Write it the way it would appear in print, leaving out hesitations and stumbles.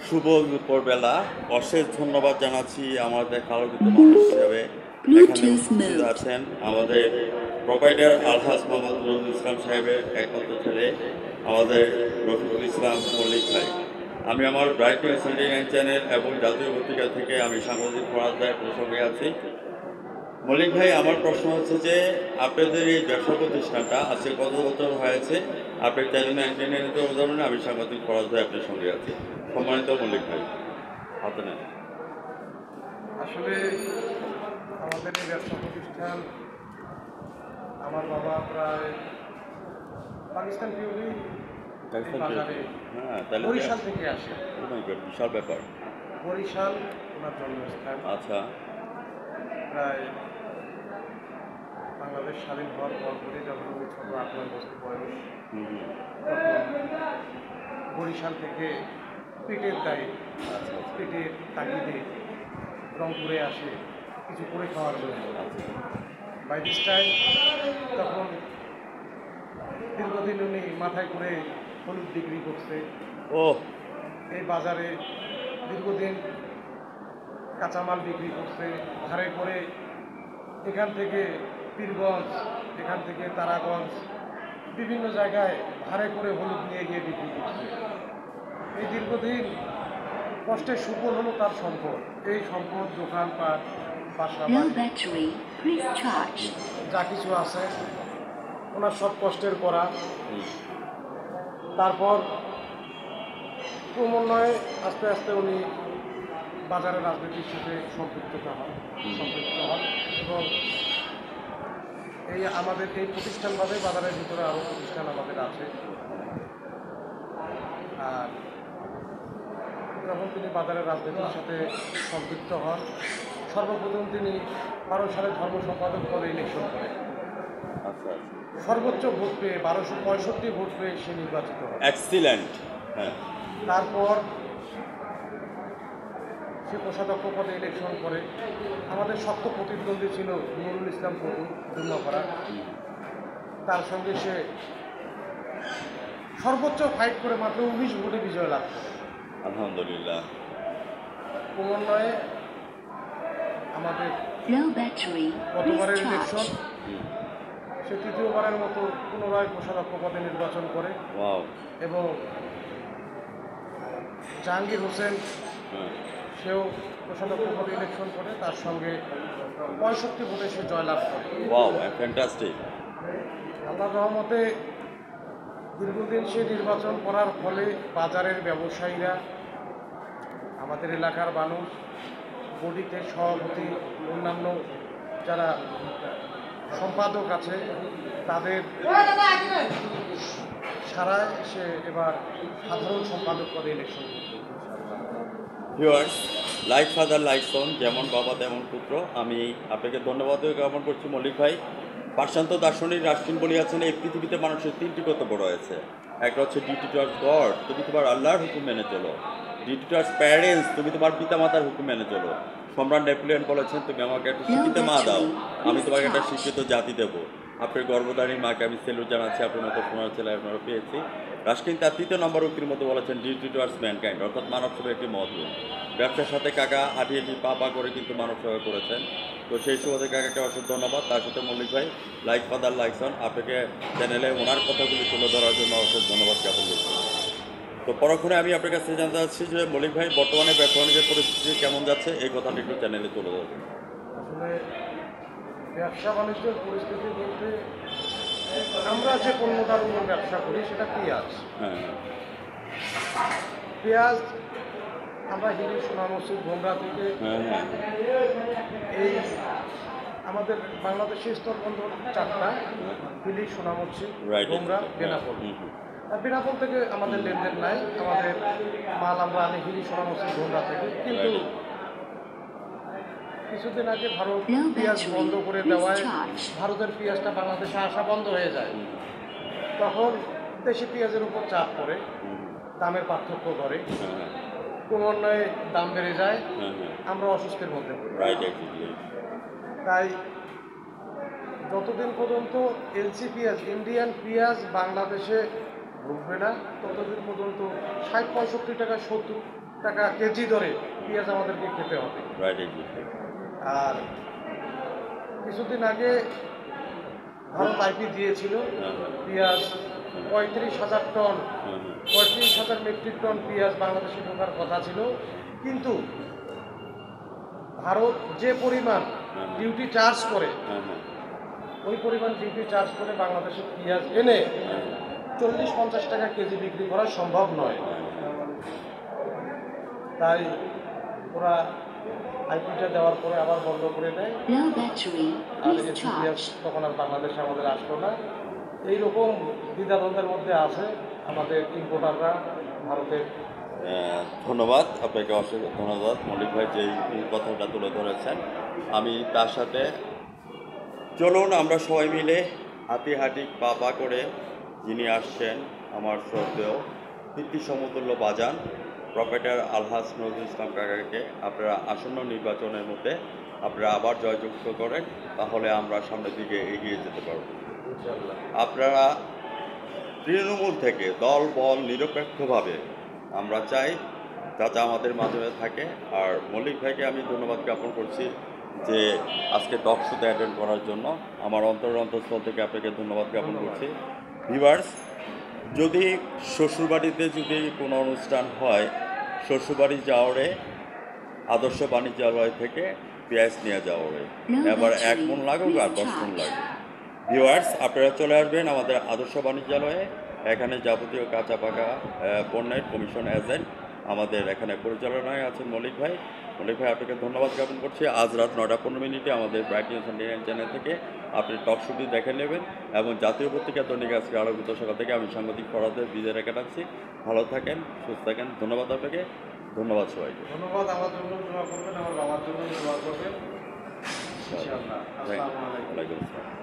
শুভ দুপুরবেলা। অশেষ ধন্যবাদ জানাচ্ছি আমাদের আলোকিত মানুষ হিসেবে এখানে উপস্থিত আছেন আমাদের প্রোভাইডার আলহাজ মোহাম্মদ নজরুল ইসলাম সাহেবের একমাত্র ছেলে আমাদের রফিকুল ইসলাম মল্লিক ভাই। আমি আমার ব্রাইট নিউজ 79 চ্যানেল এবং জাতীয় পত্রিকা থেকে আমি সাংবাদিক ফরাজ ভাইয়ের প্রসঙ্গে আছি। মল্লিক ভাই, আমার প্রশ্ন হচ্ছে যে আপনাদের এই ব্যবসা প্রতিষ্ঠানটা আজকে কত বছর হয়েছে? আপনার চ্যানেল 99 উদাহরণে আমি সাংবাদিক ফরাজ ভাই আপনার সঙ্গে আছি। সম্মানিত মল্লিক ভাই, হাতে নেন। আসলে আমাদের এই ব্যবসা প্রতিষ্ঠান আমার বাবা প্রায় পাকিস্তান পিউরি বাজারে হ্যাঁ, তাহলে বরিশাল থেকে আসে। বিশাল ব্যাপার। বরিশাল ওনার জন্মস্থান। আচ্ছা, প্রায় বাংলাদেশ স্বাধীন হওয়ার পরপরই যখন উনি ছোট 8-9 বছর বয়স, তখন বরিশাল থেকে পেটের দায়ে পেটের তাগিদে রংপুরে আসে কিছু করে খাওয়ার জন্য। বাই দিস টাইম তখন দীর্ঘদিন উনি মাথায় করে হলুদ বিক্রি করছে। ও এই বাজারে দীর্ঘদিন কাঁচামাল বিক্রি করছে ধারে করে। এখান থেকে পীরগঞ্জ, এখান থেকে তারাগঞ্জ, বিভিন্ন জায়গায় ভাড়ে করে হলুদ নিয়ে গিয়ে বিক্রি করছে। এই দীর্ঘদিন কষ্টের সুফল হলো তার সম্পদ। এই সম্পদ, দোকানপাট, বাসা বাড়ি, যা কিছু আছে ওনার সব কষ্টের করা। তারপর ক্রমান্বয়ে আস্তে আস্তে উনি বাজারের রাজনীতির সাথে সম্পৃক্ত হন এবং এই আমাদের এই প্রতিষ্ঠানভাবে বাজারের ভিতরে আরও প্রতিষ্ঠান আমাদের আছে। আর যখন তিনি বাজারের রাজনীতির সাথে সম্পৃক্ত হন, সর্বপ্রথম তিনি 12 সালে ধর্ম সম্পাদক পদে ইলেকশন করেন। সর্বোচ্চ ভোট পেয়ে 1265 ভোট পেয়ে সে নির্বাচিত হয়। এক্সিলেন্ট। হ্যাঁ, তারপর সে কোষাধ্যক্ষ পদে ইলেকশন করে। আমাদের শক্ত প্রতিদ্বন্দ্বী ছিল নুরুল ইসলাম পটু, দুর্নাপাড়া। তার সঙ্গে সে সর্বোচ্চ ফাইট করে মাত্র 19 ভোটে বিজয় লাভ করে। আলহামদুলিল্লাহ। ক্রমান্বয়ে আমাদের গতবারের ইলেকশন, সে তৃতীয়বারের মতো পুনরায় কোষাধ্যক্ষ পদে নির্বাচন করে এবং জাহাঙ্গীর হোসেন সেও কোষাধ্যক্ষ পদে ইলেকশন করে। তার সঙ্গে 65 ভোটে সে জয়লাভ করে। আল্লাহর রহমতে দীর্ঘদিন সে নির্বাচন করার ফলে বাজারের ব্যবসায়ীরা, আমাদের এলাকার মানুষ, বডিতে সভাপতি, অন্যান্য যারা সম্পাদক আছে, তাদের ছাড়াই সে এবার সাধারণ সম্পাদক পদে ইলেকশন করবে। Viewers, like father like son, যেমন বাবা তেমন পুত্র। আমি আপনাকে ধন্যবাদ জ্ঞাপন করছি মল্লিক ভাই। পাশ্চাত্য দার্শনিক রাষ্ট্রীন বলিয়াছেন এই পৃথিবীতে মানুষের 3টি কর্তব্য রয়েছে। একটা হচ্ছে ডিউটি টুয়ার্ডস গড, তুমি তোমার আল্লাহর হুকুম মেনে চলো। ডিউটি টুয়ার্ডস প্যারেন্টস, তুমি তোমার পিতামাতার হুকুম মেনে চলো। সম্রাট নেপোলিয়ন বলেছেন, তুমি আমাকে একটা শিক্ষিত মা দাও, আমি তোমাকে একটা শিক্ষিত জাতি দেবো। আপনার গর্ভধারী মাকে আমি সেলুট জানাচ্ছি, আপনার মতো সোনার ছেলে আপনারা পেয়েছি। রাশকিন তার 3য় নম্বর উক্তির মতো বলেছেন, ডিউটি টুয়ার্ডস ম্যানকাইন্ড, অর্থাৎ মানব সেবা একটি মহৎ গুণ। ব্যবসার সাথে কাকা হাঁটিয়ে পা করে কিন্তু মানব সেবা করেছেন। তো সেই সুবাদে কাকাকে অসংখ্য ধন্যবাদ। তার সাথে মল্লিক ভাই, লাইক ফাদার লাইক সন, আপনাকে চ্যানেলে ওনার কথাগুলি তুলে ধরার জন্য অসংখ্য ধন্যবাদ জ্ঞাপন করছি। তো পরক্ষণে আমি আপনার কাছে জানতে চাচ্ছি যে মল্লিক ভাই, বর্তমানে ব্যবসা বাণিজ্যের পরিস্থিতি কেমন যাচ্ছে, এই কথাটা একটু চ্যানেলে তুলে ধরবেন। আসলে ব্যবসা বাণিজ্যের পরিস্থিতি বলতে আমরা যে পণ্যটার উপর ব্যবসা করি সেটা পেঁয়াজ। পেঁয়াজ আমরা হিলি সোনা মসজিদ ভোমরা থেকে এই আমাদের বাংলাদেশের স্থলবন্দর 4টা, হিলি সোনা মসজিদ ভোমরা বেনাপোল। আর বেনাপোল থেকে আমাদের লেনদেন নাই, আমাদের মাল আমরা আনি হিলি সোনা মসজিদ ভোমরা থেকে। কিন্তু কিছুদিন আগে ভারত পেঁয়াজ বন্ধ করে দেওয়ায় ভারতের পেঁয়াজটা বাংলাদেশে আসা বন্ধ হয়ে যায়। তখন দেশি পেঁয়াজের উপর চাপ পড়ে, দামের পার্থক্য করে, ক্রমান্বয়ে দাম বেড়ে যায়, আমরা অসুস্থের মধ্যে পড়ি। তাই যতদিন পর্যন্ত এলসি পেঁয়াজ, ইন্ডিয়ান পেঁয়াজ বাংলাদেশে ঢুকবে না, ততদিন পর্যন্ত 60-65 টাকা 70 টাকা কেজি ধরে পেঁয়াজ আমাদেরকে খেতে হবে। Right, exactly. আর কিছুদিন আগে ভারত আইপি দিয়েছিল হ্যাঁ, হ্যাঁ, পেঁয়াজ 35,000 টন, হ্যাঁ, হ্যাঁ, 35,000 মেট্রিক টন পেঁয়াজ বাংলাদেশে ঢোকার কথা ছিল। কিন্তু ভারত যে পরিমাণ ডিউটি চার্জ করে, হ্যাঁ, হ্যাঁ, ওই পরিমাণ ডিউটি চার্জ করে বাংলাদেশে পেঁয়াজ এনে হ্যাঁ, 40-50 টাকা কেজি বিক্রি করা সম্ভব নয়। তাই ওরা আইপিটা দেওয়ার পরে আবার বন্ধ করে দেয়। No battery, আর please এসি পেঁয়াজ charge. তখন আর বাংলাদেশে আমাদের আসলো না। এইরকম দ্বিধাদ্বন্দ্বের মধ্যে আছে আমাদের ইম্পোর্টাররা ভারতের। ধন্যবাদ আপনাকে, অসংখ্য ধন্যবাদ মল্লিক ভাই যেই কথাটা তুলে ধরেছেন। আমি তার সাথে চলুন আমরা সবাই মিলে হাতি হাঁটি পা পা করে যিনি আসছেন আমার শ্রদ্ধেয় পিতৃ সমতুল্য বাজান প্রফেটর আলহাজ নজরুল ইসলাম কাকাকে আপনারা আসন্ন নির্বাচনের মধ্যে আপনারা আবার জয়যুক্ত করেন, তাহলে আমরা সামনের দিকে এগিয়ে যেতে পারব। আপনারা তৃণমূল থেকে দল বল নিরপেক্ষভাবে আমরা চাই যাতে আমাদের মাঝে থাকে। আর মল্লিক ভাইকে আমি ধন্যবাদ জ্ঞাপন করছি যে আজকে টক শোতে অ্যাটেন্ড করার জন্য। আমার অন্তঃস্থল থেকে আপনাকে ধন্যবাদ জ্ঞাপন করছি। ভিউয়ার্স, যদি শ্বশুরবাড়িতে যদি কোনো অনুষ্ঠান হয়, শ্বশুরবাড়ি যাওয়ারে আদর্শ বাণিজ্যালয় থেকে পেঁয়াজ নিয়ে যাওয়ারে এবার 1 মণ লাগুক আর 10 মণ লাগুক। ভিউয়ার্স, আপনারা চলে আসবেন আমাদের আদর্শ বাণিজ্যালয়ে। এখানে যাবতীয় কাঁচা পাকা পণ্যের কমিশন এজেন্ট আমাদের এখানে পরিচালনায় আছেন মল্লিক ভাই। মল্লিক ভাই, আপনাকে ধন্যবাদ জ্ঞাপন করছি। আজ রাত 9:15 আমাদের ব্রাইট নিউজ ইন্ডিয়ান চ্যানেল থেকে আপনি টক শোটি দেখে নেবেন এবং জাতীয় পত্রিকা দৈনিক আজকে আলোকিত সকাল থেকে আমি সাংবাদিক ফরাদের বিদায় রেখে রাখছি। ভালো থাকেন, সুস্থ থাকেন। ধন্যবাদ আপনাকে, ধন্যবাদ সবাইকে। ধন্যবাদ। আমার জন্য দোয়া করবেন, আমার বাবার জন্য দোয়া করবেন ইনশাআল্লাহ। আসসালামু আলাইকুম। ওয়ালাইকুম আসসালাম।